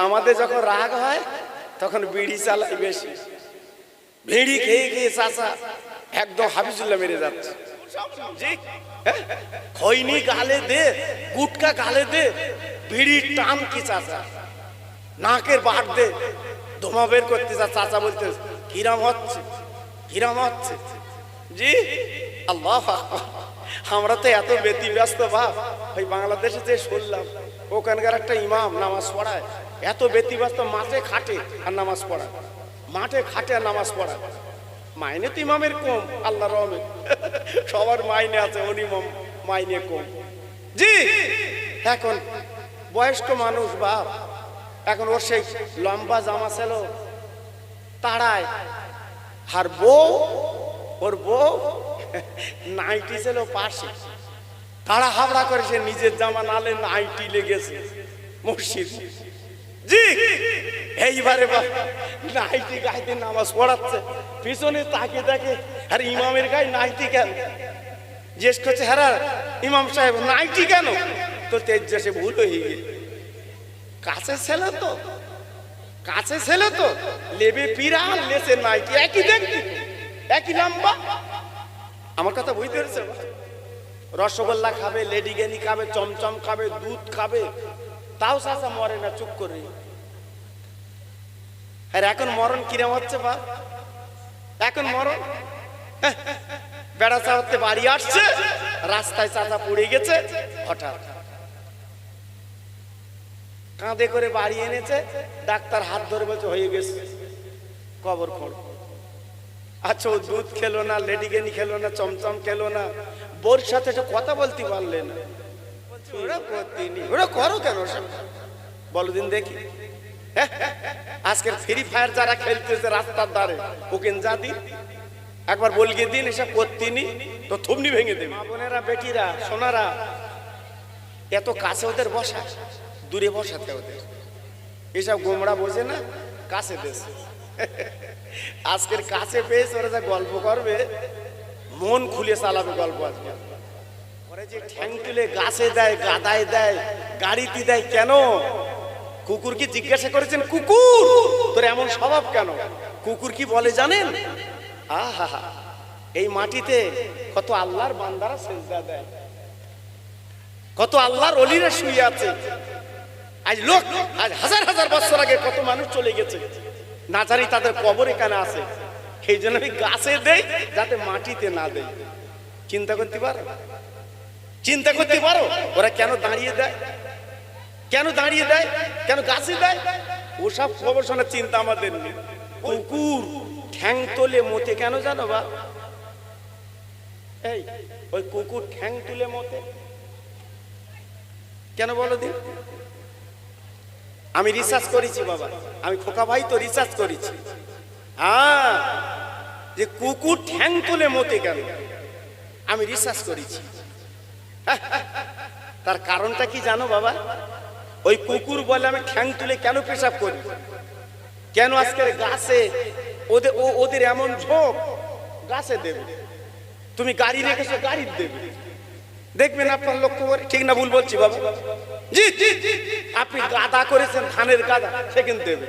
আমাদের যখন রাগ হয় তখন বিড়ি চালাই বেশি। বিড়ি খেয়ে খেয়ে চাচা একদম হাফিজুল্লাহ মেরে যাচ্ছে। খৈনি গালে দে, গুটকা গালে দে, বিড়ির টান কি চাচা, নাকের বাট দে, ধোঁয়া বের করতে যা। চাচা বলতে কিরাম হচ্ছে, কিরাম হচ্ছে। জি আল্লাহ, আমরা তো এত ব্যতিব্যস্ত বাপ। ওই বাংলাদেশে যে শুনলাম ওখানকার একটা ইমাম নামাজ পড়ায়, এত ব্যতিব্যস্ত, মাঠে খাটে আর নামাজ পড়ায়, মাঠে খাটে আর নামাজ পড়ায়। মাইনে তো ইমামের কম, আল্লাহ রহমে সবার মাইনে আছে, উনি মাইনে কম। জি এখন বয়স্ক মানুষ বাপ, এখন ওর সেই লম্বা জামা ছিল তাড়ায়, আর বউ, ওর বউ নাইটি ছিল পাশে, তাড়া হাবড়া করে সে নিজের জামা নালে নাইটি লেগেছে মসজিদ। জি এইবারে নাইটি গাইতে নামাজ পড়াচ্ছে, পিছনে তাকিয়ে দেখে আর ইমামের গায়ে নাইটি কেন? জিজ্ঞেস করছে হ্যাঁ ইমাম সাহেব নাইটি কেন? তো তেজে ভুল হয়ে গেল, কাছে ছিল তো, কাছে ছিল তো, লেবে পিরা লেসে নাইটি একই দেখি, একই লম্বা। আমার কথা বুঝতে পেরেছে? রসগোল্লা খাবে, লেডিকেনি খাবে, চমচম খাবে, দুধ খাবে, তাও চাচা মরে না, চুপ করে। আর এখন মরণ কিরম হচ্ছে বা, এখন মরণ বেড়া চাওয়াতে বাড়ি আসছে, রাস্তায় চাচা পড়ে গেছে, হঠাৎ কাঁধে করে বাড়ি এনেছে, ডাক্তার হাত ধরে বলছে হয়ে গেছে, কবর খোঁড়। আচ্ছা ও দুধ খেলো না, লেডিকেনি খেলো না, চমচম খেলো না, বোর সাথে কথা বলতে পারলে না, ওরা করো কেন বলো দিন দেখি। আজকের ফ্রি ফায়ার যারা খেলতেছে রাস্তার ধারে, ওকে যা দিন একবার বলগিয়ে দিন এসব করতিনি তো থুবনি ভেঙে দেবে। বোনেরা, বেটিরা, সোনারা, এত কাছে ওদের বসা, দূরে বসাতে ওদের, এসব গোমড়া বোঝে না, কাছে দেশ। আজকের কাছে পেয়েছে, ওরা যা গল্প করবে মন খুলে চালাবে গল্প। আজকে ওরা যে ঠ্যাং তুলে গাছে দেয়, গাদায় দেয়, গাড়িতে দেয় কেন? কুকুর কি জিজ্ঞাসা করেছেন, কুকুর তোর এমন স্বভাব কেন? কুকুর কি বলে জানেন? আহা, এই মাটিতে কত আল্লাহর বান্দারা সেজদা দেয়, কত আল্লাহর ওলিরা শুয়ে আছে। আজ লোক, আজ হাজার হাজার বছর আগে কত মানুষ চলে গেছে, না জানি তাদের কবর এখানে আছে। সেই জন্য আমি গাছে দেই যাতে মাটিতে না দেয়। চিন্তা করতে পারো, চিন্তা করতে পারো ওরা কেন দাঁড়িয়ে দেয়, কেন দাঁড়িয়ে দেয়, কেন গাছে দেয়? ওসব খবর শোনার চিন্তা আমাদের নেই। কুকুর ঠ্যাং তোলে মতে কেন জানো বা? এই ওই কুকুর ঠ্যাং তুলে মতে কেন বলো দিন? আমি রিসার্চ করেছি বাবা, আমি খোকা ভাই তো রিসার্চ করেছি। হ্যাঁ, যে কুকুর ঠ্যাং তুলে মতে কেন আমি রিসার্চ করেছি। তার কারণটা কি জানো বাবা? ওই কুকুর বলে আমি ঠ্যাং তুলে কেন পেশাব করি, কেন আজকের গাছে ওদের এমন ঝোঁক, গাছে দেবে। তুমি গাড়ি রেখেছো, গাড়ির দেবে, দেখবেন আপনার লক্ষ্য করে, ঠিক না ভুল বলছি বাবা? জি, আপনি গাদা করেছেন, ধানের গাদা, সেখানে দেবে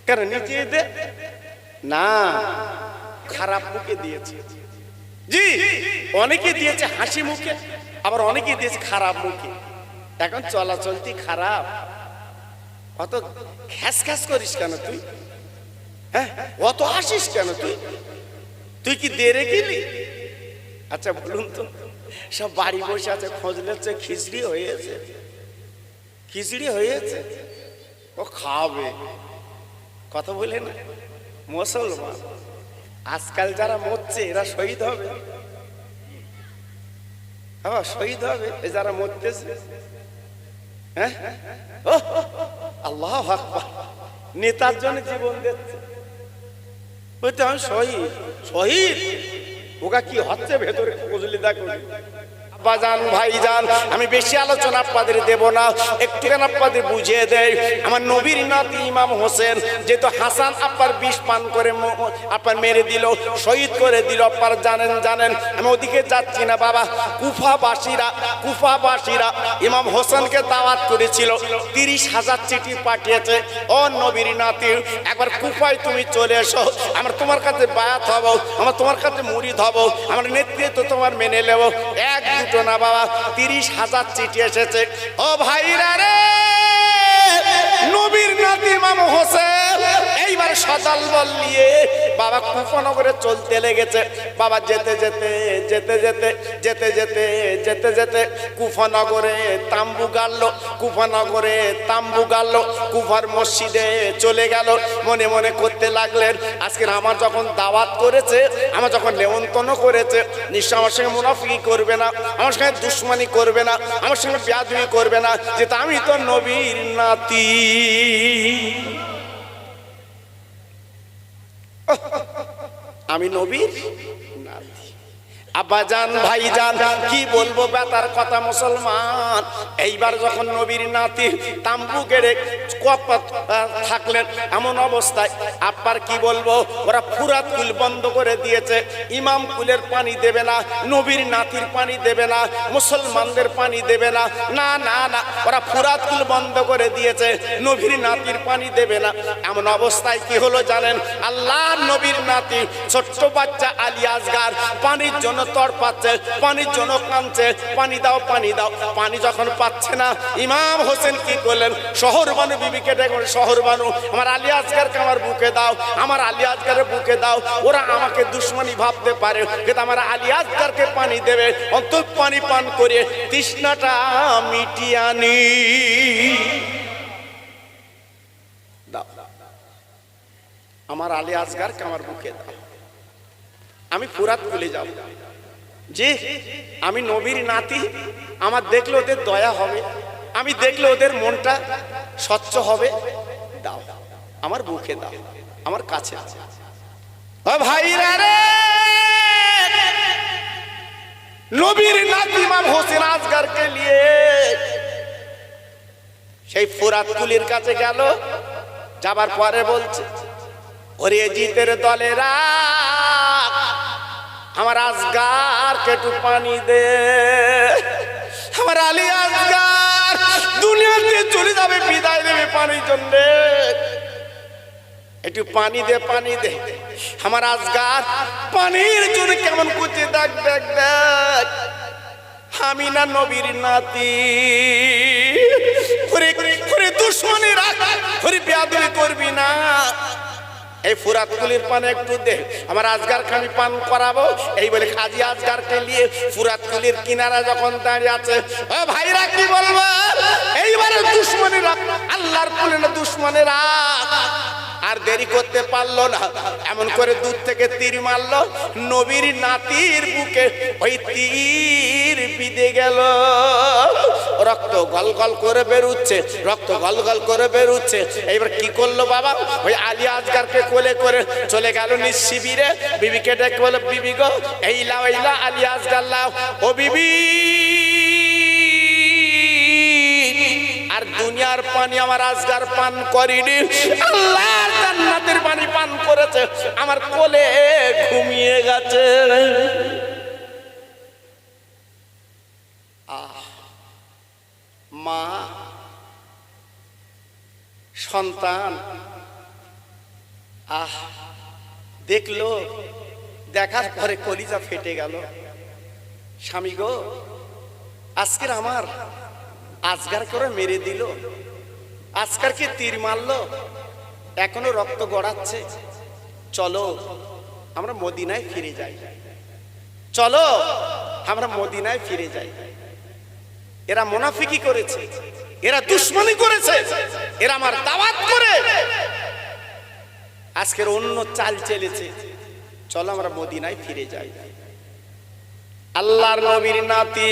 কেন? নিচে দে না, খারাপ মুখে দিয়েছে। জি, অনেকে দিয়েছে হাসি মুখে, আবার অনেকে দিয়েছে খারাপ মুখে। এখন চলাচলতি খারাপ, অত খ্যাস খ্যাস করিস কেন তুই? হ্যাঁ, অত হাসিস কেন তুই? তুই কি দেরে গেলি? আচ্ছা বলুন তো, সব বাড়ি বসে আছে, খোঁজ নিচ্ছে, খিচড়ি হয়েছে, খিচড়ি হয়েছে, ও খাবে, কথা বলে না? মুসলমান আজকাল যারা মরছে এরা শহীদ হবে, হ্যাঁ শহীদ হবে যারা মরতেছে। হ্যাঁ, আল্লাহু আকবার, নেতার জন্য জীবন দিচ্ছে, বলতে আমি শহীদ, শহীদ। ওগা কি হচ্ছে ভেতরে খুঁজলি দেখো, আব্বাজান ভাইজান, আমি বেশি আলোচনা আপনাদের দেব না, একটুখানি আপনাদের বুঝিয়ে দেয়। আমার নবীর নাতি ইমাম হোসেন যেহেতু হাসান আপনার বিষ পান করে আপনার মেরে দিল, শহীদ করে দিল, আপনারা জানেন। আমি ওদিকে যাচ্ছি না বাবা। কুফাবাসীরা ইমাম হোসেনকে দাওয়াত করেছিল, 30,000 চিঠি পাঠিয়েছে। ও নবীর নাতি, একবার কুফায় তুমি চলে এসো, আমরা তোমার কাছে বায়াত হব, আমরা তোমার কাছে মুরিদ হব, আমার নেতৃত্ব তোমার মেনে নেব। এক দুটো না বাবা, 30,000 চিঠি এসেছে। ও ভাইরা রে, নবীর নাতি ইমাম হোসেন এইবার সদল বল নিয়ে বাবা কুফানগরে চলতে লেগেছে। বাবা যেতে যেতে কুফানগরে তাম্বু গাড়লো, কুফার মসজিদে চলে গেল। মনে মনে করতে লাগলেন, আজকে আমার যখন দাওয়াত করেছে, আমার যখন নেমন্তন্ন করেছে, নিশ্চয় আমার সঙ্গে মুনাফিকি করবে না, আমার সঙ্গে দুশ্মনী করবে না, আমার সঙ্গে বেয়াদবি করবে না, যেটা আমি তো নবীর নাতি। আমি নবীর নাতি। আব্বাজান ভাইজান, কি বলবো বেতার কথা মুসলমান। এইবার যখন নবীর নাতি তাম্বু গেড়ে থাকলেন, এমন অবস্থায় আব্বার কি বলবো, ওরা ফুরাত কুল বন্ধ করে দিয়েছে। ইমাম কুলের পানি দেবে না, নবীর নাতির পানি দেবে না, মুসলমানদের পানি দেবে না, না না না, ওরা ফুরাত কুল বন্ধ করে দিয়েছে, নবীর নাতির পানি দেবে না। এমন অবস্থায় কি হলো জানেন, আল্লাহর নবীর নাতি ছোট্ট বাচ্চা আলী আসগার পানির জন্য তড়পাচ্ছে, পানির জন্য কাঁদছে, পানি দাও পানি দাও। পানি যখন পাচ্ছে না, ইমাম হোসেন কি করলেন, শহর বানু বিবিকে ডেকে, শহর বানু আমার আলী আসগারকে আমার বুকে দাও, আমার আলী আসগারের বুকে দাও। ওরা আমাকে দুশ্মনী ভাবতে পারে, কিন্তু আমার আলী আসগারকে পানি দেবে, অন্তত পানি পান করে তৃষ্ণাটা মিটিয়ে আনি। দাও আমার আলী আসগারকে আমার বুকে দাও, আমি ফুরাত ভুলে যাব। জি, আমি নবীর নাতি, আমার দেখলে ওদের দয়া হবে, আমি দেখলে ওদের মনটা স্বচ্ছ হবে। দাও আমার বুকে দাও, আমার কাছে। ও ভাইরা রে, নবীর নাতি ইমাম হোসেন আসগারকে নিয়ে সেই ফুরাত কুলির কাছে গেল। যাবার পরে বলছে, ওরে জিতের দলেরা, আমার আসগারকে একটু পানি দে, আমার আলী আসগার দুনিয়াতে চলে যাবে, বিদায় দেবে পানির জন্য, একটু পানি দে পানি দে। আমার আসগার পানির জন্য কেমন করছে, দেখ দেখ দেখ, আমি না নবীর নাতি, দুশ্মনী রাখ, বেয়াদবি করবি না, এই ফুরাত কুলির পানি একটু দে, আমার আসগারকে আমি পান করাবো। এই বলে কাজী আসগারকে নিয়ে ফুরাত কুলির কিনারা যখন দাঁড়িয়ে আছে, ও ভাইরা কি বলবো, এইবারে দুশ্মনীরা, আল্লাহর কুলে না দুশ্মনেরা আর দেরি করতে পারলো না, এমন করে দূর থেকে তীর মারলো নবীর নাতির বুকে। ওই তীর বিঁধে গেল, রক্ত গলগল করে বেরুচ্ছে, রক্ত গলগল করে বেরুচ্ছে। এইবার কি করলো বাবা, ওই আলী আসগারকে কোলে করে চলে গেল নিজ শিবিরে। বিবিকে ডেকে বলে, বিবি গো, এই লাও আলী আসগার লাও। ও বিবি, আর দুনিয়ার পানি আমার আসগার পান করিনি, আল্লাহর জান্নাতের পানি পান করেছে, আমার কোলে ঘুমিয়ে গেছে। মা সন্তান দেখলো, দেখার পরে কলিজা ফেটে গেল। স্বামী গো, আজকের আমার আসগার করে মেরে দিল, আসগারকে তীর মারলো, এখনো রক্ত গড়াচ্ছে, চলো আমরা মদিনায় ফিরে যাই, চলো আমরা মদিনায় ফিরে যাই। এরা মুনাফিকি করেছে, এরা দুশ্মনী করেছে, এরা আমার দাওয়াত করে আজকের অন্য চাল চেলেছে, চলো আমরা মদিনায় ফিরে যাই। আল্লাহর নবীর নাতি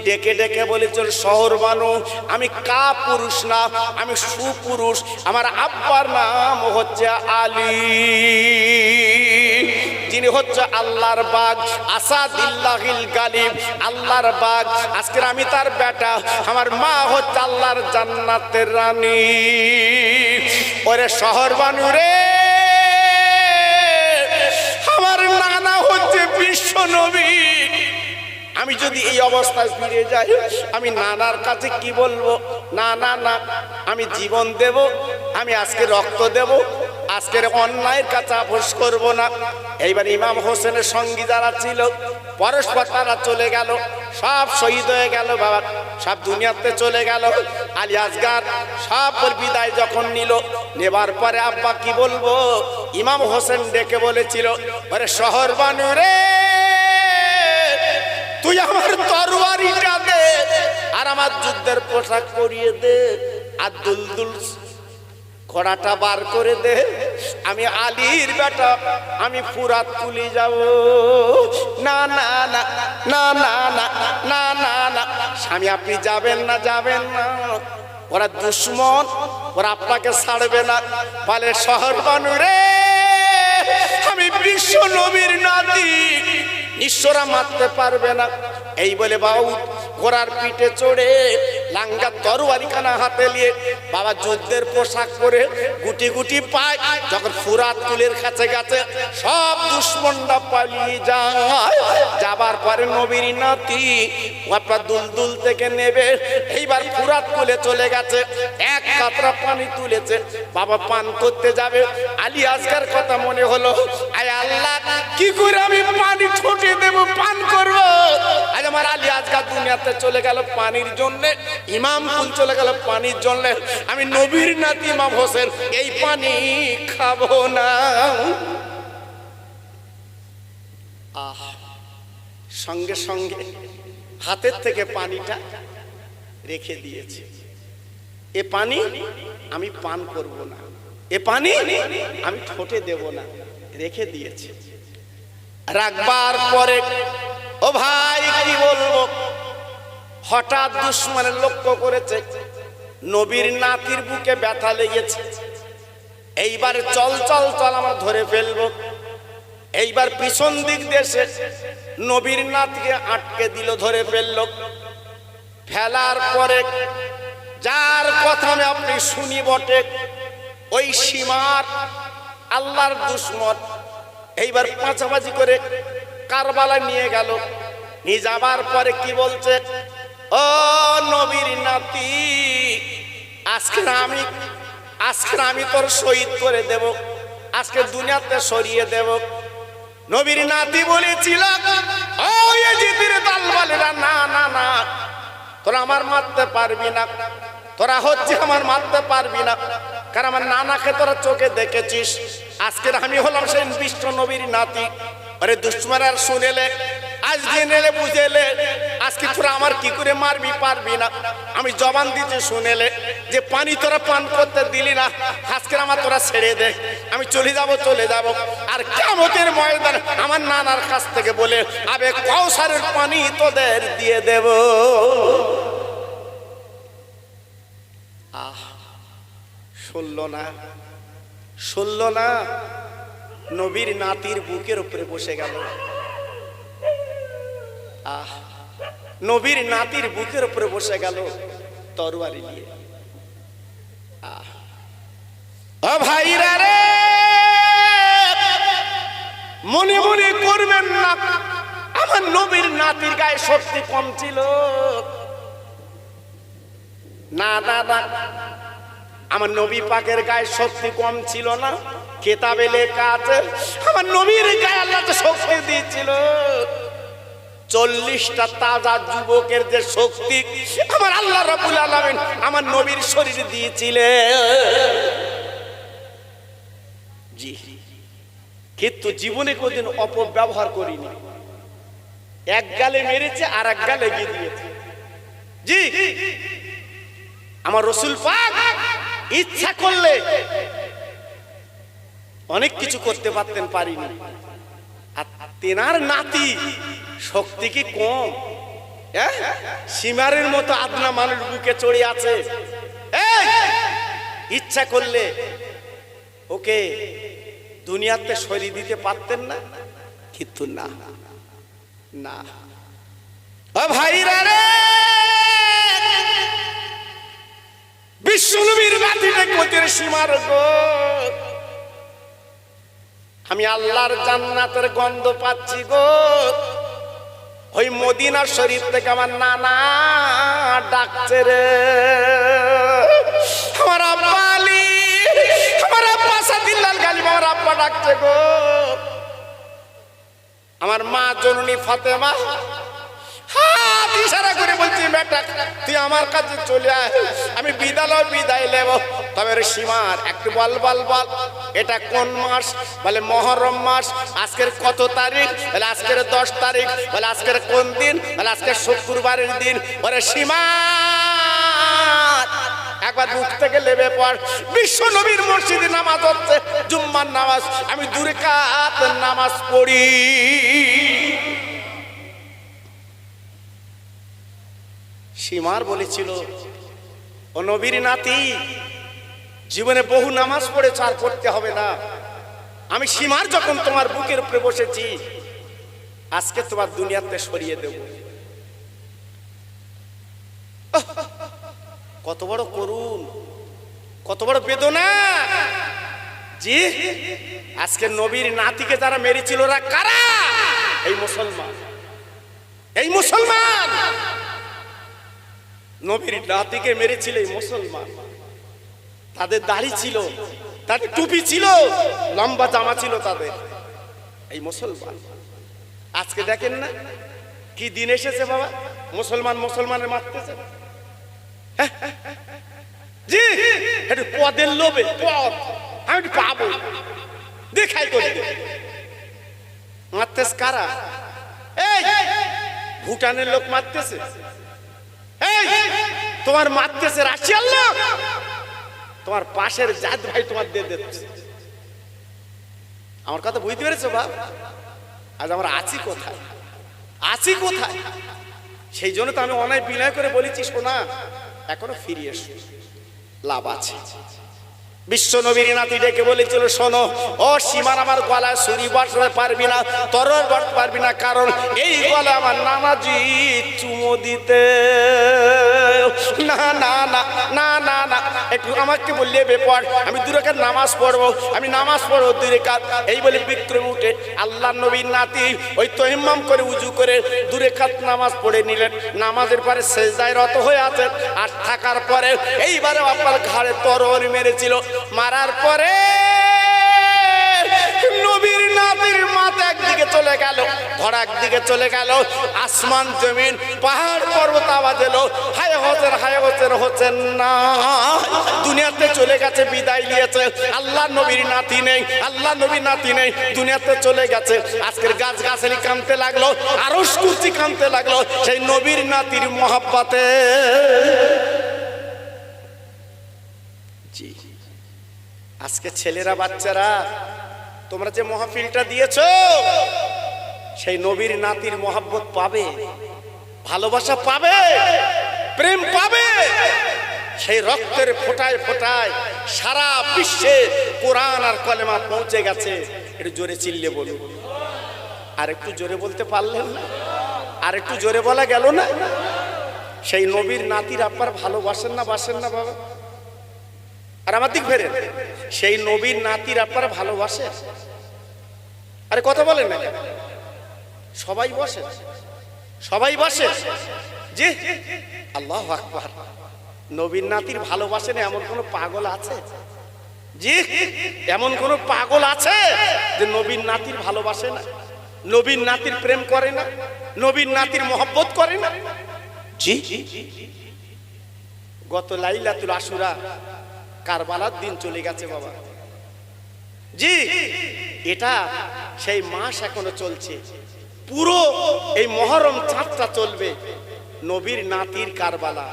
ডেকে ডেকে বলেছিল, শহর বানু আমি কা পুরুষ না, আমি সুপুরুষ, আমার আব্বার নাম হচ্ছে আলী। যিনি হচ্ছে আল্লাহর বাগ, আসাদিল্লাহিল গালিব, আল্লাহর বাগ। আজকে আমি তার বেটা, আমার মা হচ্ছে আল্লাহর জান্নাতের রানী। ওরে শহর বানু রে, আমার নানা হচ্ছে বিশ্ব নবী। আমি যদি এই অবস্থায় ফিরে যাই, আমি নানার কাছে কি বলবো? না না না, আমি জীবন দেব, আমি আজকে রক্ত দেব, আজকের অন্যায়ের কাছে আপোষ করব না। এইবার ইমাম হোসেনের সঙ্গী যারা ছিল পরস্পর তারা চলে গেল, সব শহীদ হয়ে গেল বাবা, সব দুনিয়াতে চলে গেল। আলী আসগার সব বিদায় যখন নিল, নেবার পরে আব্বা কি বলবো, ইমাম হোসেন ডেকে বলেছিল, আরে শহর বানু রে, তুই আমার তরবারিটা দে আর আমার যুদ্ধের পোশাক পরিয়ে দে, আর দুলদুল ঘোড়াটা বার করে দে, আমি আলীর বেটা, আমি ফুরাত তুলে যাব। না না না না না না না না না, স্বামী আপনি যাবেন না, যাবেন না, ওরা দুশ্মন, ওরা আপনাকে ছাড়বে না। বলে শহর বানু রে, আমি বিশ্ব নবীর নাতি, ঈশ্বরা মারতে পারবে না। এই বলে বাবু ঘোড়ার পিঠে চড়ে লাঙ্গা তরবারিখানা হাতে নিয়ে বাবা যুদ্ধের পোশাক পরে গুটি গুটি পায়, যখন ফুরাত কুলের কাছে গেছে সব দুশ্মনরা পালিয়ে যায়। যাবার পরে নবীর নাতি আপনার দুলদুল থেকে নেবে, এইবার ফুরাত কুলে চলে গেছে, এক কাতরা পানি তুলেছে, বাবা পান করতে যাবে। আলী আসগার কথা মনে হলো, আয় আল্লাহ, কি করে আমি পানি ঠোঁটে দেব, পান করব? আজ আমার আলী আসগার দুনিয়াতে চলে গেল পানির জন্য, ইমাম কুল চলে গেল পানির জন্য, আমি নবীর নাতি ইমাম হোসেন এই পানি খাবো না। আহ, সঙ্গে সঙ্গে হাতের থেকে পানিটা রেখে দিয়েছে। এ পানি আমি পান করব না, এ পানি আমি ঠোঁটে দেব না, রেখে দিয়েছে। রাখবার পরে ও ভাই কি বলবো, হঠাৎ দুশ্মনের লক্ষ্য করেছে, নবীর নাতির বুকে ব্যথা লেগেছে। এইবার চল চল চল, আমরা ধরে ফেলবো। এইবার পিছন দিক দেশে নবীর নাতিকে আটকে দিল, ধরে ফেললো। ফেলার পরে যার কথা আমি আপনি শুনি বটে, ওই সীমার আল্লাহর দুশ্মন এইবার পাঁচাপাঁচি করে কারবালায় নিয়ে গেল। নিয়ে যাবার পরে কি বলছে, ও নবীর নাতি, আজকে আমি তোর শহীদ করে দেব, আজকে দুনিয়াতে সরিয়ে দেব। নবীর নাতি বলেছিল, ও ইয়াজিদের দলবলেরা, না না না, তোরা আমার মারতে পারবি না, তোরা হচ্ছে আমার মারতে পারবি না, কারণ আমার নানাকে তোরা চোখে দেখেছিস, আজকের আমি হলাম সেই বিশ্ব নবীর নাতি। আরে দুশ্মন আর শুনেলে, আজ জেনেলে বুঝেলে, আজকে তোরা আমার কি করে মারবি, পারবি না। আমি জবান দিতে শুনেলে যে পানি তোরা পান করতে দিলি না, আজকে আমার তোরা ছেড়ে দে, আমি চলে যাব। আর কিয়ামতের ময়দান আমার নানার কাছ থেকে বলে আবে কাউসারের পানি তোদের দিয়ে দেব। আহ, শুনল না, নবীর নাতির বুকের উপরে বসে গেল। আহ, নবীর নাতির বুকের উপরে বসে গেল তরবারি নিয়ে। আহ, ও ভাইরা রে, মনে মনে করবেন না, আমার নবীর নাতির গায়ে শক্তি কম ছিল। না না না, আমার নবী পাকের গায়ে শক্তি কম ছিল না। কিতাবে লেখা আছে, আমার নবীর গায়ে আল্লাহ তো শক্তি দিয়েছিল। 40টা তাজা যুবকের যে শক্তি আমার আল্লাহ রাব্বুল আলামিন আমার নবীর শরীরে দিয়েছিলেন। জি, কিন্তু জীবনে কোনদিন অপব্যবহার করিনি। এক গালে মেরেছে আর এক গালে গিয়ে দিয়েছে। জি, আমার রাসূল পাক ইচ্ছা করলে অনেক কিছু করতে পারতেন, পারিনি। আর তেনার নাতি শক্তি কি কম? সীমারের মতো আদনা মানুষ বুকে চড়ে আছে, ইচ্ছা করলে ওকে দুনিয়াতে সরিয়ে দিতে পারতেন না? কিন্তু না না, ও ভাইরা রে, বিশ্বনবীর বাতিলে কোটের সীমার গো, আমি আল্লাহর জান্নাতের গন্ধ পাচ্ছি গো। ওই মদিনা শরীফ থেকে আমার নানা ডাকছে রে, আমার আব্বা আলী, আমার আব্বা সাদিল্লাল গালিব, আমার আব্বা ডাকছে গো। আমার মা জননী ফাতেমা হাত ইশারা করে বলছি, বেটা তুই আমার কাছে চলে আয়, আমি বিদায় নেব। তবে রে সীমার একটু বল বল বল, এটা কোন মাস? বলে মহরম মাস। আজকের কত তারিখ? বলে আজকের 10 তারিখ। বলে আজকের কোন দিন? বলে আজকের শুক্রবারের দিন। ওরে সীমার একবার বুক থেকে লেবে পড়, বিশ্ব নবীর মসজিদে নামাজ হচ্ছে, জুম্মার নামাজ, আমি 2 রাকাত নামাজ পড়ি। সীমার বলেছিল, ও নবীর নাতি, জীবনে বহু নামাজ পড়েছ, আর পড়তে হবে না। আমি সীমার যখন তোমার বুকের উপরে বসেছি, আজকে তোমার দুনিয়াতে সরিয়ে দেব। কত বড় করুণ, কত বড় বেদনা। জি, আজকে নবীর নাতিকে যারা মেরেছিল ওরা কারা? এই মুসলমান, এই মুসলমান। নবীর নাতিকে মেরেছিল এই মুসলমান। তাদের দাড়ি ছিল, তাদের টুপি ছিল, লম্বা জামা ছিল তাদের, এই মুসলমান। আজকে দেখেন না কি দিন এসেছে বাবা, মুসলমান মুসলমানের মারতেছে। জি, একটু পদের লোভে, পদ আমি পাবো দেখাই করতে মারতেছে কারা? এই ভুটানের লোক মারতেছে, এই তোমার মারতেছে রাশিয়ার লোক, তোমার পাশের জাত ভাই তোমার দিয়ে দিচ্ছে। আমার কথা বুঝতে পেরেছো বাপ? আজ আমরা আছি কোথায়, আছি কোথায়? সেই জন্য তো আমি অনেক বিনয় করে বলেছি, শোনা এখনো ফিরে এসো, লাভ আছে। বিশ্ব নবীর নাতি ডেকে বলেছিল, শোনো ও সীমান, আমার গলায় ছুরি বসাতে পারবি না, তরোয়াল বসাতে পারবি না, কারণ এই গলা আমার নানাজি চুমো দিতে। না না না না না না, একটু আমাকে বললে বেপর, আমি 2 রাকাত নামাজ পড়বো, আমি নামাজ পড়বো 2 রাকাত। এই বলে বিক্রম উঠে আল্লাহ নবীর নাতি ওই তহিম্মাম করে উজু করে 2 রাকাত নামাজ পড়ে নিলেন। নামাজের পরে সেজদায় রত হয়ে আছেন, আর থাকার পরে এইবারে আপনার ঘাড়ে তরোয়াল মেরেছিল। মারার পরে নবীর নাতির মাথা একদিকে চলে গেল, ঘোড়া একদিকে চলে গেল, আসমান জমিন পাহাড় পর্বত আওয়াজ এলো, হায় হোসেন, হায় হোসেন, হোসেন না, দুনিয়াতে চলে গেছে, বিদায় নিয়েছে। আল্লাহ নবীর নাতি নেই, আল্লাহ নবীর নাতি নেই, দুনিয়াতে চলে গেছে। আজকের গাছ গাছালি কামতে লাগলো, আরশ কুরসি কামতে লাগলো, সেই নবীর নাতির মহব্বতে। জি, আজকে ছেলেরা বাচ্চারা তোমরা যে মাহফিলটা দিয়েছো, সেই নবীর নাতির মহব্বত পাবে, ভালোবাসা পাবে, প্রেম পাবে। সেই রক্তের ফোঁটায় ফোঁটায় সারা বিশ্বে কোরআন আর কলেমা পৌঁছে গেছে। একটু জোরে চিল্লে বলুন। আর একটু জোরে বলতে পারলেন না? আর একটু জোরে বলা গেল না? সেই নবীর নাতির আপনার ভালোবাসেন না, বাসেন না বাবা? আর আমার দিক ফেরেন, সেই নবীর নাতির আপনারা ভালোবাসে? আরে কথা বলেন না, সবাই বসে, সবাই বসে। জি, আল্লাহু আকবার। নবীর নাতির ভালোবাসেন এমন কোন পাগল আছে? জি, এমন কোন পাগল আছে যে নবীর নাতির ভালোবাসে না, নবীর নাতির প্রেম করে না, নবীর নাতির মহব্বত করে না? জি, গত লাইলাতুল আশুরা কারবালার দিন চলে গেছে বাবা। জি, এটা সেই মাস এখনো চলছে, পুরো এই মহরম চাঁদটা চলবে নবীর নাতির কারবালা।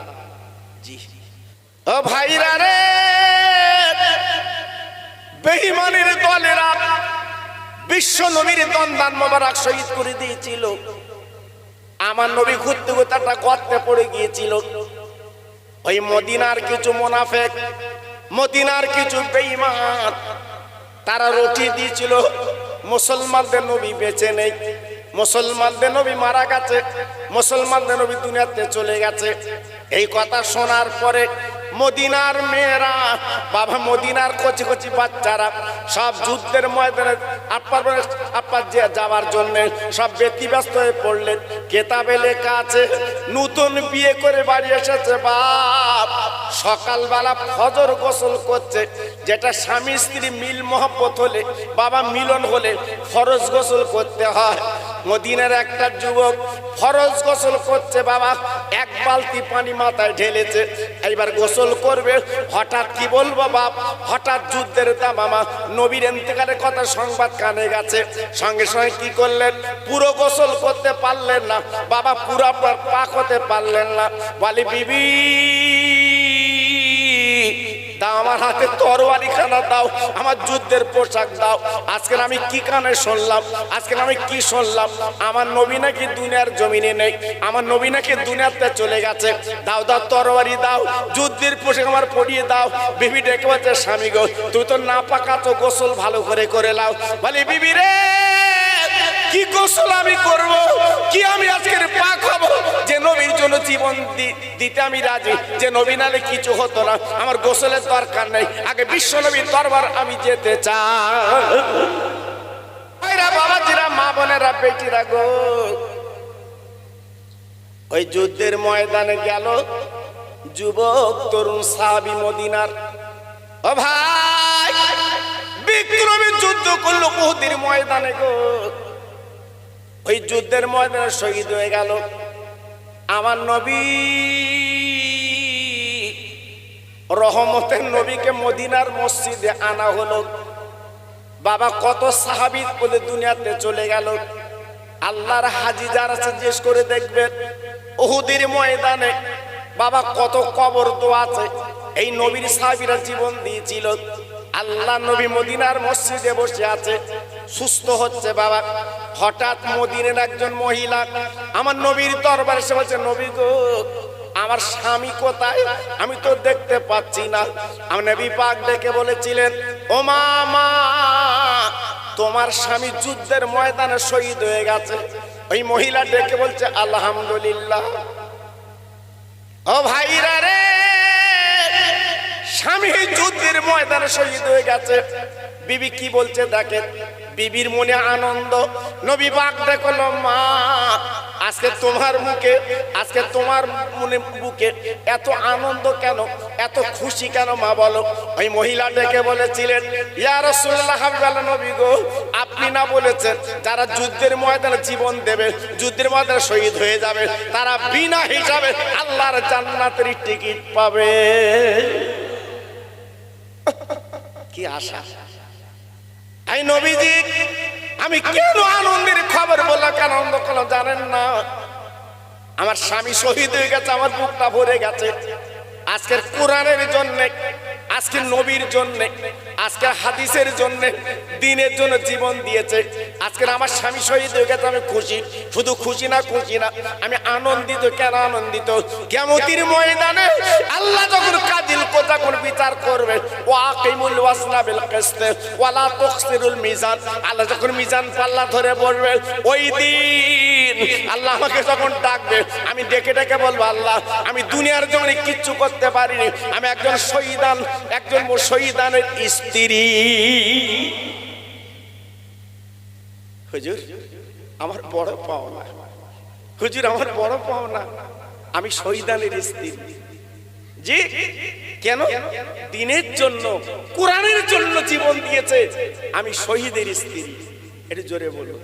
জি, ও ভাইরা রে, বেঈমানের দলেরা বিশ্ব নবীর দন্দান মোবারক শহীদ করে দিয়েছিল। আমার নবী ঘুরতে ঘুরতে একটা গর্তে পড়ে গিয়েছিল। ওই মদিনার কিছু মুনাফিক, মদিনার কিছু বেঈমান, তারা রুটি দিয়েছিল মুসলমানদের নবী বেঁচে নেই, মুসলমানদের নবী মারা গেছে, মুসলমানদের নবী দুনিয়াতে চলে গেছে। এই কথা শোনার পরে মদিনার মেয়েরা, বাবা মদিনার কচি কচি বাচ্চারা সব যুদ্ধের ময়দানে আপার যাওয়ার জন্য সব ব্যতিব্যস্ত হয়ে পড়লেন। কেতাবে লেখা আছে নতুন বিয়ে করে বাড়ি এসেছে বাপ, সকালবেলা ফজর গোসল করছে, যেটা স্বামী স্ত্রী মিল মহব্বত হলে বাবা মিলন হলে ফরজ গোসল করতে হয়। মদিনার একটা যুবক ফরজ গোসল করছে বাবা, এক বালতি পানি মাথায় ঢেলেছে, এইবার গোসল করবে। হঠাৎ কি বলবো বাপ, হঠাৎ যুদ্ধের দামামা নবীর ইন্তেকালের কথা সংবাদ কানে গেছে। সঙ্গে সঙ্গে কি করলেন, পুরো গোসল করতে পারলেন না বাবা, পুরা পাক হতে পারলেন না। বলি বিবি দাও আমার হাতে তরবারি খানা দাও, আমার যুদ্ধের পোশাক দাও। আজকে আমি কি কানে শুনলাম, আজকে আমি কি শুনলাম, আমার নবী নাকি দুনিয়ার জমিনে নেই, আমার নবী নাকি দুনিয়াতে চলে গেছে। দাও দাও তরবারি দাও, যুদ্ধের পোশাক আমার পরিয়ে দাও। বিবি ডেকে বলছে স্বামী গো তুই তো না পাকা, তো গোসল ভালো করে করে লাও। বলে বিবি রে কি গোসল আমি করব, কি আমি আজকের পাক হব, যে নবীর জন্য জীবন দিতে আমি রাজি, যে নবী নালে কিছু হতো না, আমার গোসলের দরকার নেই, আগে বিশ্ব নবীর দরবার আমি যেতে চাই। বাবাজিরা, মা বোনেরা, বেটিরা গো, ওই যুদ্ধের ময়দানে গেল যুবক তরুণ সাহাবী মদিনার। ও ভাই, বিক্রমী যুদ্ধ করলো উহুদের ময়দানে গো, ওই যুদ্ধের ময়দানে শহীদ হয়ে গেল আমার নবী। রহমতের নবীকে মদিনার মসজিদে আনা হলো বাবা। কত সাহাবী বলে দুনিয়াতে চলে গেল। আল্লাহর হাজি যারা আছে জিজ্ঞেস করে দেখবেন, উহুদের ময়দানে বাবা কত কবর তো আছে। এই নবীর সাহাবীরা জীবন দিয়েছিল। আল্লাহ নবী মদিনার মসজিদে বসে আছে, সুস্থ হচ্ছে বাবা। হঠাৎ মদিনার একজন মহিলা আমার নবীর দরবারে এসে বলছে, নবী গো আমার স্বামী কোথায়, আমি তো দেখতে পাচ্ছি না। আমার নবী পাক ডেকে বলেছিলেন, ও মা, তোমার স্বামী যুদ্ধের ময়দানে শহীদ হয়ে গেছে। ওই মহিলা ডেকে বলছে আলহামদুলিল্লাহ। ও ভাইরা রে, স্বামী যুদ্ধের ময়দানে শহীদ হয়ে গেছে। বিবি কি বলছে দেখেন, বিবির মনে আনন্দ। নবী পাক দেখল, মা আজকে তোমার মুখে, আজকে তোমার মনে বুকে এত আনন্দ কেন, এত খুশি কেন মা বলো। ওই মহিলা ডেকে বলেছিলেন, ইয়া রাসূলুল্লাহ, নবী গো আপনি না বলেছেন যারা যুদ্ধের ময়দানে জীবন দেবে, যুদ্ধের ময়দানে শহীদ হয়ে যাবে, তারা বিনা হিসাবে আল্লাহর জান্নাতের টিকিট পাবে। কি আশা। এই নবীজি আমি কেন আনন্দের খবর বললাম, কেন আনন্দ করলাম জানেন না? আমার স্বামী শহীদ হয়ে গেছে, আমার বুকটা ভরে গেছে। আজকের কোরআনের জন্য, আজকে নবীর জন্য, আজকে হাদিসের জন্য, দ্বীনের জন্য জীবন দিয়েছে। আজকের আমার স্বামী শহীদ হয়ে গেছে, আমি খুশি। শুধু খুশি না, আমি আনন্দিত। কেন আনন্দিত? কিয়ামতের ময়দানে আল্লাহ যখন কাদিল যখন বিচার করবে, ওয়াকিমুল ওয়াজনা বিল কিসত ওয়ালা তুখসিরুল মিজান, আল্লাহ যখন মিজান পাল্লা ধরে বলবে, ওই দিন আল্লাহ আমাকে যখন ডাকবে, আমি ডেকে ডেকে বলবো, আল্লাহ আমি দুনিয়ার জন্য কিচ্ছু করতে পারিনি, আমি একজন শহীদানের স্ত্রী। হুজুর আমার বড় পাওনা, হুজুর আমার বড় পাওনা, আমি শহীদানের স্ত্রী। জি কেন? দ্বীনের জন্য, কোরআনের জন্য জীবন দিয়েছে, আমি শহীদের স্ত্রী। এটা জোরে বলুন।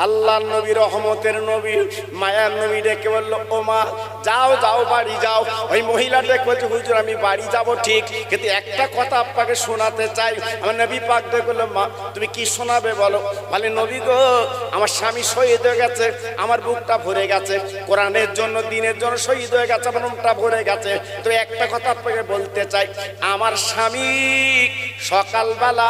আল্লাহ নবী, রহমতের নবী, মায়ার নবী ডেকে বলল, ও মা যাও যাও বাড়ি যাও। ওই মহিলা ডেকে বলছে, হুজুর আমি বাড়ি যাব ঠিক, কিন্তু একটা কথা আপনাকে শোনাতে চাই। আমার নবী পাক ডেকে বলল, মা তুমি কি শোনাবে বলো। বলে, নবী গো আমার স্বামী শহীদ হয়ে গেছে, আমার বুকটা ভরে গেছে, কোরআনের জন্য দ্বীনের জন্য শহীদ হয়ে গেছে, আমার বুকটা ভরে গেছে। তো একটা কথা আপনাকে বলতে চাই, আমার স্বামী সকালবেলা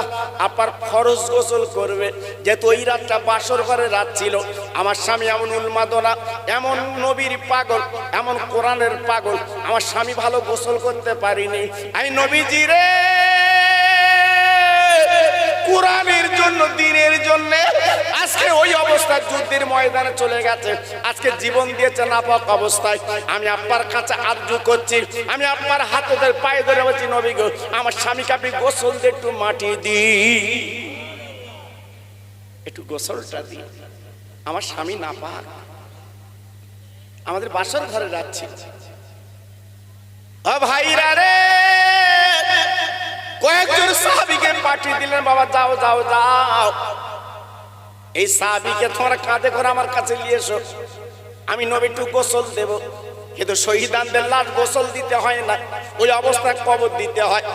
আপনার ফরজ গোসল করবে, যেহেতু ওই রাতটা বাসর ঘরে রাত ছিল। আমার স্বামী এমন উন্মাদনা, এমন নবীর পাগল, এমন কোরআনের পাগল, আমার স্বামী ভালো গোসল করতে পারিনি। আই নবীজি রে, কোরআনের জন্য, দিনের জন্য আজকে ওই অবস্থায় যুদ্ধের ময়দানে চলে গেছে, আজকে জীবন দিয়েছে নাপাক অবস্থায়। আমি আপনার কাছে আরজু করছি, আমি আপনার হাতে ধরে পায়ে ধরে বলছি, নবী গো, আমার স্বামীকে আপনি গোসল দিয়ে একটু মাটি দিই, একটু গোসলটা দিই, আমার স্বামী নাপাক। আমাদের বাসর ঘরে যাচ্ছি, ও ভাইরা রে, কয়েকজন সাহাবীকে পাঠিয়ে দিলেন, বাবা যাও যাও যাও, এই সাহাবীকে তোমরা কাঁধে করে আমার কাছে নিয়ে এসো, আমি নবী একটু গোসল দেব। কিন্তু শহীদানদের লাশ গোসল দিতে হয় না, ওই অবস্থায় কবর দিতে হয়।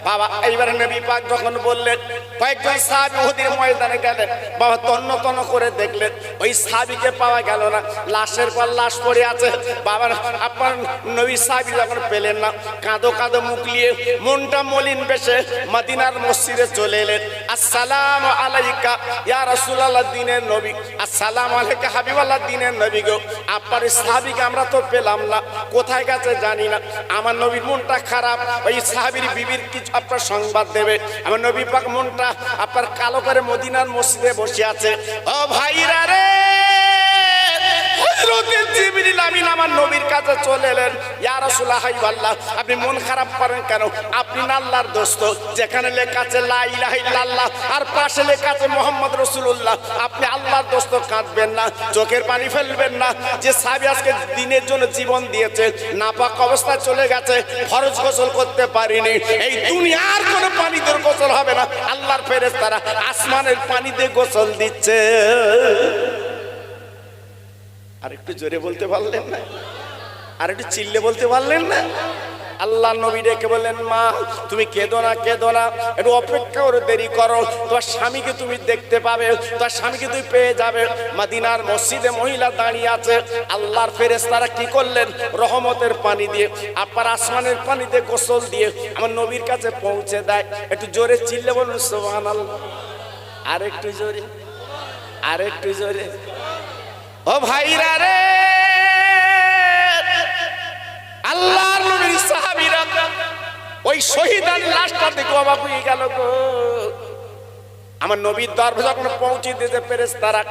বাবা এইবারে নবী পাক যখন বললেন, কয়েকজন সাহাবী উহুদের ময়দানে গেলেন, বাবা তন্ন তন্ন করে দেখলেন, ওই সাহাবীকে পাওয়া গেল না, লাশের পর লাশ পড়ে আছে। বাবা আপনার নবী সাহাবী যখন পেলেন না, কাঁদো কাঁদো মুখ নিয়ে, মনটা মলিন বেশে মদিনার মসজিদে চলে এলেন। আসসালামু আলাইকা ইয়া রাসূলুল্লাহ, দিনের নবী, আসসালামু আলাইকা হাবিবাল্লাহ, দিনের নবী গো, আপনার সাহাবীকে আমরা তো পেলাম না, কোথায় গেছে জানি না। আমার নবীর মনটা খারাপ, ওই সাহাবীর বিবির কিছু আপনার সংবাদ দেবে। আমার নবী পাক মনটা আপনার কালো করে মদিনার মসজিদে বসে আছে। ও ভাইরা রে, হযরতে জিবরিল আমিন আমার নবীর কাছে চলে এলেন, ইয়া রাসূলুল্লাহ হাবিবাল্লাহ, আপনি মন খারাপ করেন কেন? আপনি না আল্লাহর দোস্ত, যেখানে লেখা আছে লা ইলাহা ইল্লাল্লাহ আর পাশে লেখা আছে মুহাম্মদ রাসূলুল্লাহ, আপনি আল্লাহর দোস্ত, কাঁদবেন না, চোখের পানি ফেলবেন না। যে সাহাবী আজকে দিনের জন্য জীবন দিয়েছে, নাপাক অবস্থায় চলে গেছে, ফরজ গোসল করতে পারিনি, এই দুনিয়ার কোনো পানিতে গোসল হবে না, আল্লাহর ফেরেশতারা আসমানের পানিতে গোসল দিচ্ছে। আর একটু জোরে বলতে পারলেন না? আর একটু চিল্লে বলতে পারলেন না? আল্লাহ নবী ডেকে বললেন, মা তুমি কেঁদো না, কেঁদো না, একটু অপেক্ষা করে দেরি করো, তোমার স্বামীকে তুমি দেখতে পাবে, তোমার স্বামীকে তুমি পেয়ে যাবে। মদিনার মসজিদে মহিলা দাঁড়িয়ে আছে, আল্লাহর ফেরেশতারা কি করলেন? রহমতের পানি দিয়ে, আপনার আসমানের পানিতে গোসল দিয়ে আমার নবীর কাছে পৌঁছে দেয়। একটু জোরে চিল্লে বলুন সুবহানাল্লাহ। আর একটু জোরে, আর একটু জোরে। ও ভাইরা রে, আল্লাহর নবীর সাহাবীরা ওই শহীদের লাশটা দেখে অবাক হয়ে গেল গো। আমার নবীর দরবারে যখন পৌঁছে দিয়েছে ফেরেশতারা,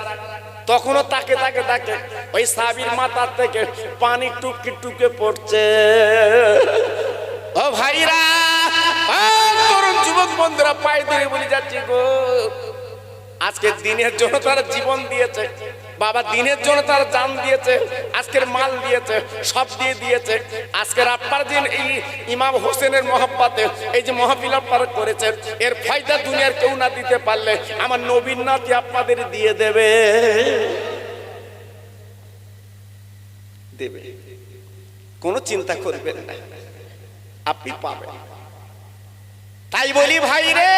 তখনও তাকে তাকে তাকে ওই সাহাবীর মাথার থেকে পানি টুকে টুকে পড়ছে। ও ভাইরা, তরুণ যুবক বন্ধুরা, পায়ে ধরে বলে যাচ্ছি গো, আজকে দিনের জন্য তারা জীবন দিয়েছে, বাবা দিনের জন্য তারা জান দিয়েছে, আজকের মাল দিয়েছে, সব দিয়ে দিয়েছে। আজকের আপনার দিন এই ইমাম হোসেনের মহব্বতে এই যে মাহফিল আপনারা করেছেন, এর ফায়দা দুনিয়ার কেউ না দিতে পারলে আমার নবীর নাতি আপনাদের দিয়ে দেবে, দেবে, কোনো চিন্তা করবেন না, আপনি পাবেন। তাই বলি ভাই রে,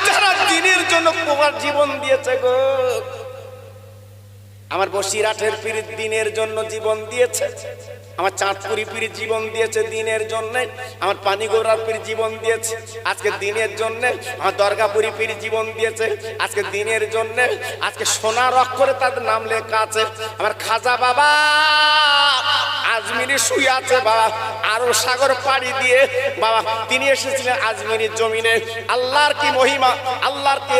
যারা দিনের জন্য জীবন দিয়েছে গো, আমার বসিরহাটের পীর দিনের জন্য জীবন দিয়েছে, আমার চাঁদপুরি পীর জীবন দিয়েছে দিনের জন্য, আমার পানিগৌড়ার পীর জীবন দিয়েছে আজকে দিনের জন্য, আমার দরগাপুরি পীর জীবন দিয়েছে আজকে দিনের জন্য। আজকে সোনার অক্ষরে তাদের নাম লেখা আছে। আমার খাজা বাবা আজমিরে শুয়ে আছে বাবা, আরো সাগর পাড়ি দিয়ে বাবা তিনি এসেছিলেন আজমিরের জমিনে। আল্লাহর কি মহিমা, আল্লাহর কি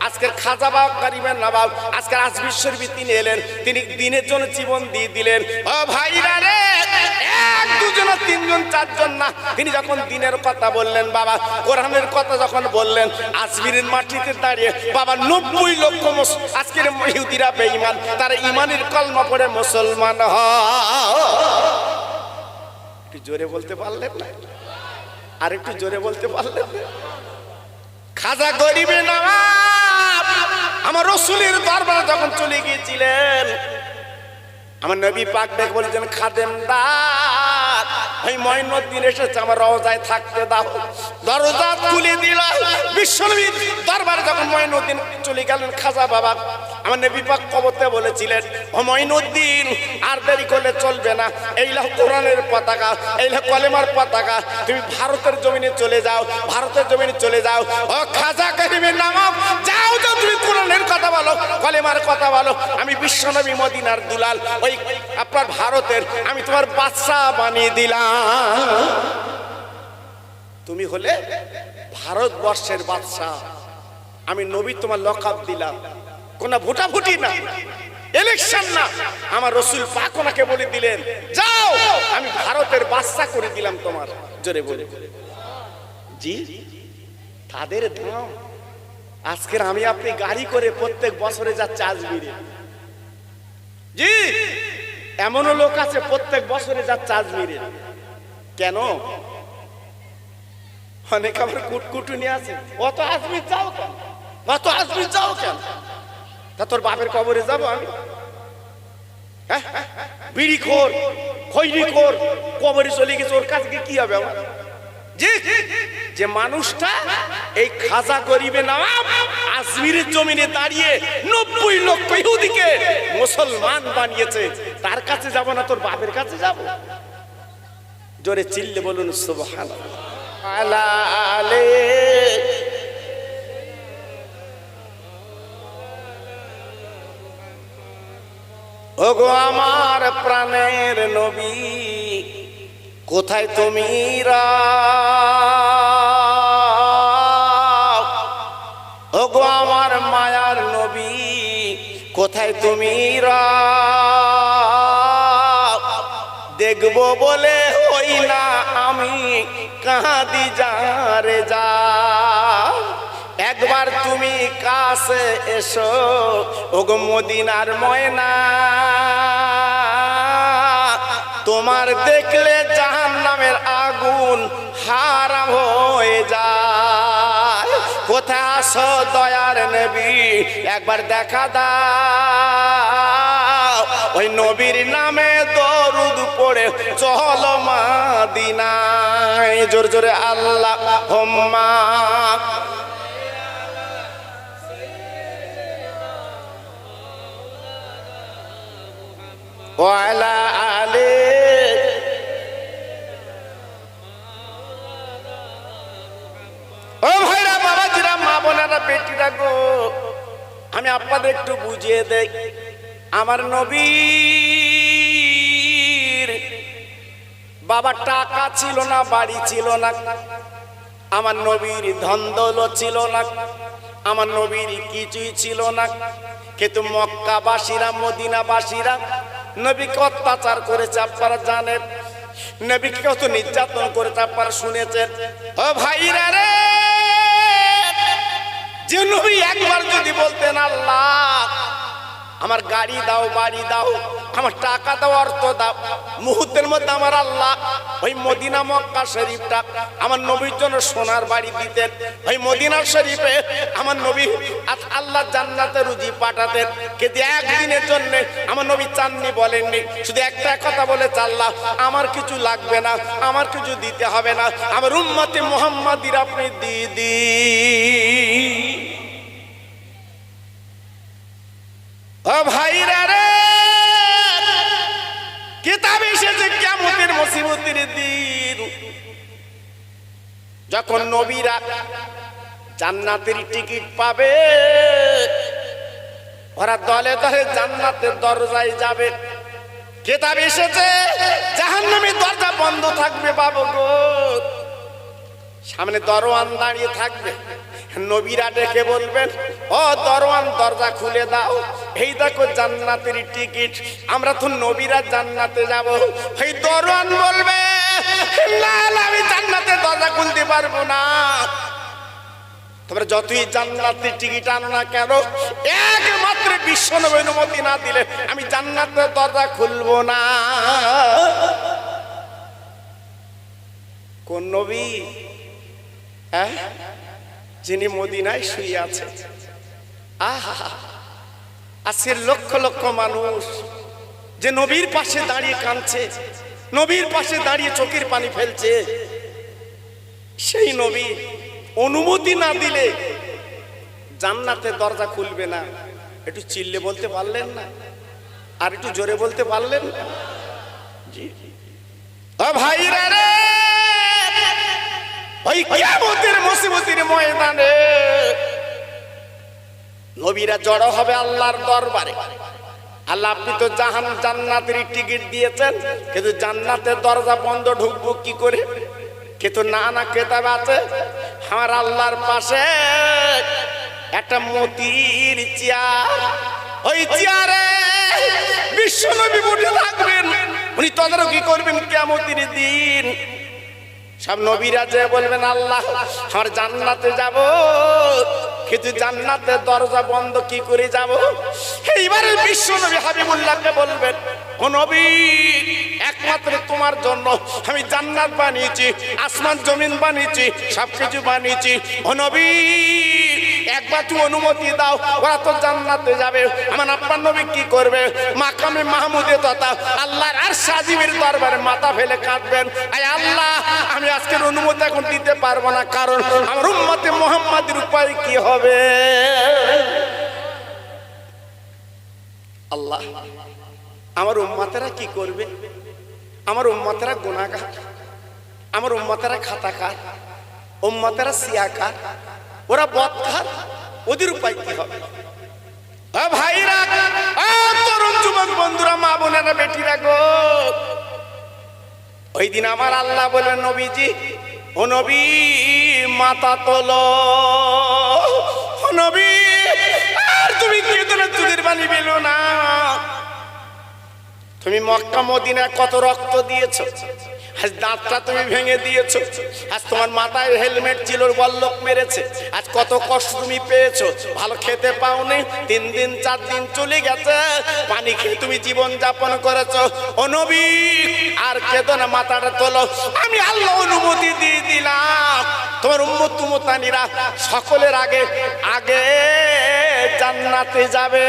আজকের খাজা বাবা কারিমের নবাব আজকের আজমির শরীফে তিনি এলেন, তিনি দিনের জন্য জীবন দিয়ে দিলেন। ও ভাইরা রে, এক দুজন তিনজন চারজন না, তিনি যখন দিনের কথা বললেন বাবা, কোরআনের কথা যখন বললেন, আজমিরের মাটিতে দাঁড়িয়ে বাবা 90 লক্ষ আজকের ইহুদিরা বেঈমান, তারা ইমানের কলমা পড়ে মুসলমান হয়। একটু জোরে বলতে পারলেন না? আর একটু জোরে বলতে পারলেন না? খাজা গরিবে নবাব আমার রাসূলের দরবারে যখন চলে গিয়েছিলেন, আমার নবী পাক দেখে বলেছেন, খাদেমদার ওই মঈনুদ্দিন এসেছে, আমার রওজায় থাকতে দাও। দরজা খুলে দিল। বিশ্বনবীর দরবারে যখন মঈনুদ্দিন চলে গেলেন, খাজা বাবা আমার নবী পাক কবতে বলেছিলেন, ও মঈনুদ্দিন আর দেরি করলে চলবে না, এই লাও কোরআনের পতাকা, এই লাও কলেমার পতাকা, তুমি ভারতের জমিনে চলে যাও, ভারতের জমিনে চলে যাও। ও খাজা গরিবের নবাব, যাও যাও, তুমি কোরআনের কথা বলো, কলেমার কথা বলো, আমি বিশ্বনবী মদিনার দুলাল, ওই আপনার ভারতের আমি তোমার বাদশা বানিয়ে দিলাম। তুমি হলে ভারতবর্ষের বাদশাহ, আমি নবী তোমার লকাব দিলাম। কোন ভোটাভুটি না, ইলেকশন না, আমার রসুল পাক ওনাকে বলে দিলেন যাও আমি ভারতের বাদশা করে দিলাম তোমার। জোরে বলে জি। তাদের দাম আজকের আমি আপনি গাড়ি করে প্রত্যেক বছরে যাচ্ছে আজমিরে। জি, এমনও লোক আছে প্রত্যেক বছরে যাচ্ছে আজমিরে। কেন? অনেক আমার কুটকুটুনি আছে, অত আজমির যাও কেন, অত আজমির যাও কেন? তা তোর বাপের কবরে যাবো আমি? বিড়ি খোর, খৈনি খোর কবরে চলে গেছে, ওর কাছে কি হবে আমার? যে মানুষটা এই খাজা গরিবে নওয়াব আজমিরের জমিনে দাঁড়িয়ে 90 লক্ষ ইহুদিকে মুসলমান বানিয়েছে, তার কাছে যাব না তোর বাপের কাছে যাব? জোরে চিল্লে বলুন সুবহানাল্লাহ। আলালে ওগো আমার প্রাণের নবী, কোথায় তুমি ওগো আমার মায়ার নবী, কোথায় তুমি দেখবো বলে হই না আমি কাঁদি যারে যা। একবার তুমি কাছে এসো ওগো মদিনার ময়না, তোমার দেখলে জাহান্নামের আগুন হারাম হয়ে যায়। কোথায় আসো দয়ার নবী, একবার দেখা দাও, ওই নবীর নামে দরুদ পড়ে চলো মদিনায়। জোরে জোরে আল্লাহুম্মা ওয়ালা আলে। ও ভাইরা, বাবাজিরা, মা বোনেরা, বেটিরা গো, আমি আপনাদের একটু বুঝিয়ে দেই। আমার নবীর বাবার টাকা ছিল না, বাড়ি ছিল না, আমার নবীর ধন দৌলত ছিল না, আমার নবীর কিছুই ছিল না, কিন্তু মক্কাবাসীরা মদিনাবাসীরা নবীকে অত্যাচার করেছে, আপনারা জানেন। নবীকে কত নির্যাতন করেছে আপনারা শুনেছেন। ও ভাইরা রে, যে নবী একবার যদি বলতেন আল্লাহ আমার গাড়ি দাও, বাড়ি দাও, আমার টাকা দাও, অর্থ দাও, মুহূর্তের মধ্যে আমার আল্লাহ ওই মদিনা মক্কা শরীফটা আমার নবীর জন্য সোনার বাড়ি দিতেন। ওই মদিনা শরীফে আমার নবী আল্লাহ জান্নাতে রুজি পাঠাতেন। কিন্তু একদিনের জন্য আমার নবী চাননি, বলেননি, শুধু একটা কথা বলেছে, আল্লাহ আমার কিছু লাগবে না, আমার কিছু দিতে হবে না, আমার উম্মতে মুহাম্মাদির আপনি দিদি। ও ভাইরা রে, কিতাবে এসেছে কিয়ামতের মুসিবতের দিন, যখন নবীরা জান্নাতের টিকিট পাবে, ওরা দলে দলে জান্নাতের দরজায় যাবে। কিতাবে এসেছে জাহান্নামের দরজা বন্ধ থাকবে বাবু গো, সামনে দরওয়ান দাঁড়িয়ে থাকবে। নবীরা ডেকে বলবেন, ও দরওয়ান দরজা খুলে দাও, এই দেখো জান্নাতের টিকিট, আমরা তো নবীরা জান্নাতে যাব। এই দরওয়ান বলবে, না না, আমি জান্নাতের দরজা খুলতে পারবো না। তোমরা যতই জান্নাতের টিকিট আনো না কেন, একমাত্র বিশ্বনবী অনুমতি না দিলে আমি জান্নাতের দরজা খুলবো না। কোন নবী? হ্যাঁ, যিনি মদিনায় শুয়ে আছে। আহা, আজকের লক্ষ লক্ষ মানুষ যে নবীর পাশে দাঁড়িয়ে কাঁদছে, নবীর পাশে দাঁড়িয়ে চোখের পানি ফেলছে, সেই নবী অনুমতি না দিলে জান্নাতের দরজা খুলবে না। একটু চিল্লে বলতে পারলেন না? আর একটু জোরে বলতে পারলেন না? জি, ও ভাইরা রে, ওই কিয়ামতের মুসিবতের ময়দানে নবীরা জড়ো হবে আল্লাহর দরবারে। আল্লাহ, আপনি তো জান্নাতের টিকিট দিয়েছেন, কিন্তু জান্নাতের দরজা বন্ধ, ঢুকবো কি করে? কিন্তু না না কেতাব আছে আমার আল্লাহর পাশে একটা মতির চেয়ার, ওই চেয়ারে বিশ্বনবী বসে থাকবেন, উনি তদারকি করবেন কিয়ামতের দিন। সব নবীরা যে বলবেন আল্লাহ আমার জান্নাতে যাব, কিন্তু জান্নাতের দরজা বন্ধ কি করে যাব? এইবারে বিশ্বনবী হাবিবুল্লাহকে বলবেন, ও নবী একমাত্র তোমার জন্য আমি জান্নাত বানিয়েছি, আসমান জমিন বানিয়েছি, সবকিছু বানিয়েছি। ও নবী একবার তুমি অনুমতি দাও, ওরা তো জান্নাতে যাবে। আমার আপনার নবী কি করবে? মাকামে মাহমুদে তথা আল্লাহর আরশ আজিমের দরবারে মাথা ফেলে কাঁদবেন, আয় আল্লাহ আমি আজকের অনুমতি এখন দিতে পারবো না, কারণ আমার উম্মতে মুহাম্মাদের উপায় কি হবে? আল্লাহ আমার উম্মতেরা কি করবে? আমার উম্মতেরা গুনাহগার, আমার উম্মতেরা খাতাকার, উম্মতেরা সিয়াকার, ওরা বদকার, ওদের উপায় কি হবে? ভাইরা, তরুণ যুবক বন্ধুরা, মা বোনেরা, বেটিরা গো, ওই দিন আমার আল্লাহ বলেন নবীজি, ও নবী মাথা তোলো, ও নবী আর তুমি কেঁদো চুলের বানি বেলো না। তুমি মক্কা মদিনায় কত রক্ত দিয়েছো, আজ দাঁতটা তুমি ভেঙে দিয়েছো, আজ তোমার মাথায় হেলমেট ছিল বল্লক মেরেছে, আজ কত কষ্ট তুমি পেয়েছো, ভালো খেতে পাওনি, 3 দিন 4 দিন চলে গেছে, পানি খেয়ে তুমি জীবন যাপন করেছো। ও নবী আর কেঁদো না, মাথাটা তোলো, আমি আল্লাহ অনুমতি দিয়ে দিলাম তোমার উম্মত উম্মতানিরা সকলের আগে আগে জান্নাতে যাবে।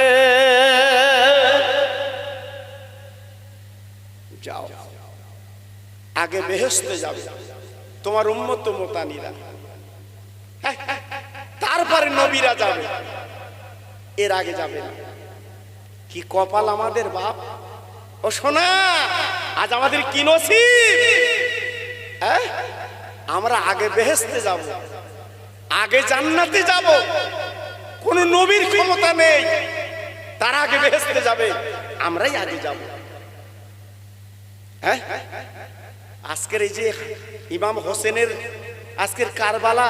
যাও আগে বেহেশতে যাবে তোমার উম্মত উম্মতানিরা, তারপরে নবীরা যাবে, এর আগে যাবে না। কি কপাল আমাদের বাপ ও সোনা, আজ আমাদের কি নসিব, আমরা আগে বেহেশতে যাব, আগে জান্নাতে যাব। কোন নবীর ক্ষমতা নেই, তারা আগে বেহেশতে যাবে, আমরাই আগে যাব। আজকের এই যে ইমাম হোসেনের আজকের কারবালা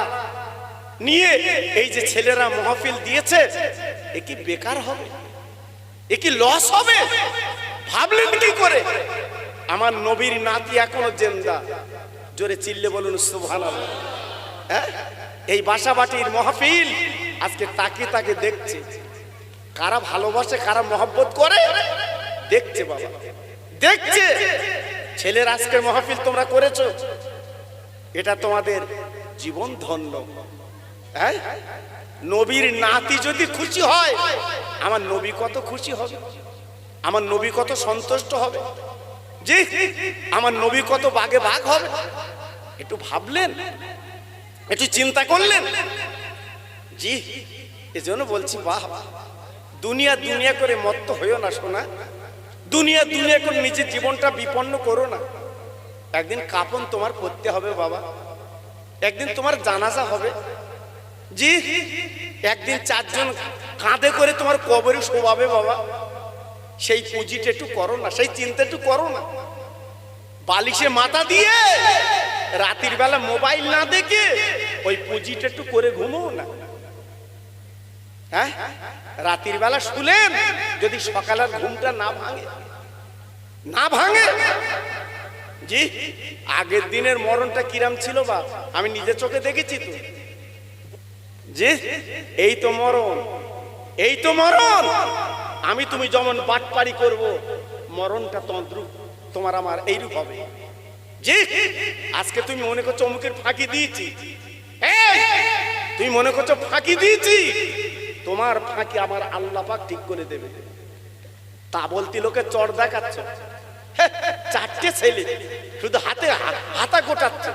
নিয়ে এই যে ছেলেরা মাহফিল দিয়েছে, এ কি বেকার হবে? এ কি লস হবে? ভাবলেন কি করে? আমার নবীর নাতি এখনো জিন্দা, জোরে চিল্লে বলুন সুবহানাল্লাহ। এই বাসাবাটির মাহফিল আজকে তাকে তাকে দেখছে, কারা ভালোবাসে কারা মহব্বত করে দেখছে, বাবা দেখছে। ছেলের আজকের মাহফিল তোমরা করেছো, এটা তোমাদের জীবন ধন্য। নবীর নাতি যদি খুশি হয়, আমার নবী কত খুশি হবে, আমার নবী কত সন্তুষ্ট হবে, জি আমার নবী কত বাগে ভাগ হবে। একটু ভাবলেন, একটু চিন্তা করলেন? জি এজন্য বলছি, বাহ, দুনিয়া দুনিয়া করে মত্ত হইও না সোনা, দুনিয়া দুনিয়া করে নিজের জীবনটা বিপন্ন করো না। একদিন কাফন তোমার পড়তে হবে বাবা, একদিন তোমার জানাজা হবে, জি একদিন 4 জন কাঁধে করে তোমার কবরে শোভাবে বাবা। সেই পুঁজিটা একটু করো না, সেই চিন্তা একটু করো না। বালিশে মাথা দিয়ে রাতের বেলা মোবাইল না দেখে ওই পুঁজিটা একটু করে ঘুমো না। রাতের বেলা শুলেন, যদি সকালের ঘুমটা না ভাঙে, না ভাঙে, জি আগের দিনের মরণটা কিরাম ছিল বা আমি নিজের চোখে দেখেছি তো, জি এই তো মরণ, এই তো মরণ। আমি তুমি যেমন বাটপাড়ি করব, মরণটা তন্দ্রুপ তোমার আমার এইরূপ হবে। জি আজকে তুমি মনে করছো অমুকের ফাঁকি দিয়েছি, তুমি মনে করছো ফাঁকি দিয়েছি, তোমার ফাঁকি আমার আল্লাহ পাক ঠিক করে দেবে। তা বলতে লোকে চড় দেখাচ্ছ, 4টে ছেলে শুধু হাতে হাতা গোটাচ্ছে,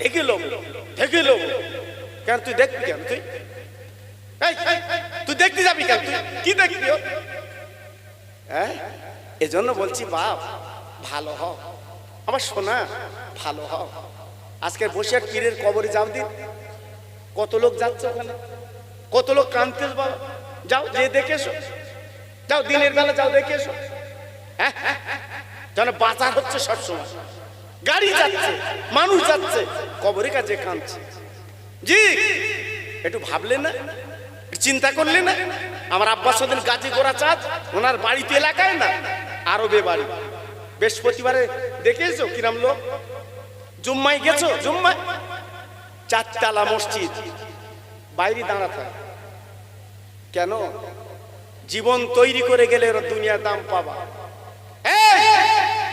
দেখে লো দেখে লো। কেন তুই দেখবি কেন? তুই দেখতে যাবি কেন? তুই কি দেখবি? এজন্য বলছি বাপ ভালো হও, আমার সোনা ভালো হও। আজকে বসে পীরের কবরে যাও দিন, কত লোক যাচ্ছে ওখানে, কত লোক কাঁদতে, বাবা যাও যে দেখে এসো, যাও দিনের বেলা যাও দেখে এসো। যেন বাজার হচ্ছে সবসময়, গাড়ি যাচ্ছে, মানুষ যাচ্ছে, কবরের কাছে কাঁদছে। জি, একটু ভাবলেন না, চিন্তা করলেন না? আমার আব্বাস উদ্দিন গাজী গোরাচাঁদ, ওনার বাড়িতে এলাকায় না, আরবে বাড়ি। বৃহস্পতিবারে দেখেছো কিরাম লোক? জুম্মায় গেছো? জুম্মায় চারতলা মসজিদ, বাইরে দাঁড়া থাকে কেন? জীবন তৈরি করে গেলে দুনিয়ার দাম পাবা।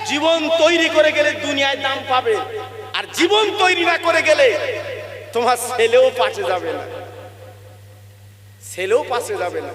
জীবন তৈরি করে গেলে দুনিয়ায় দাম পাবে, আর জীবন তৈরি না করে গেলে তোমার ছেলেও পাশে যাবে না, ছেলেও পাশে যাবে না।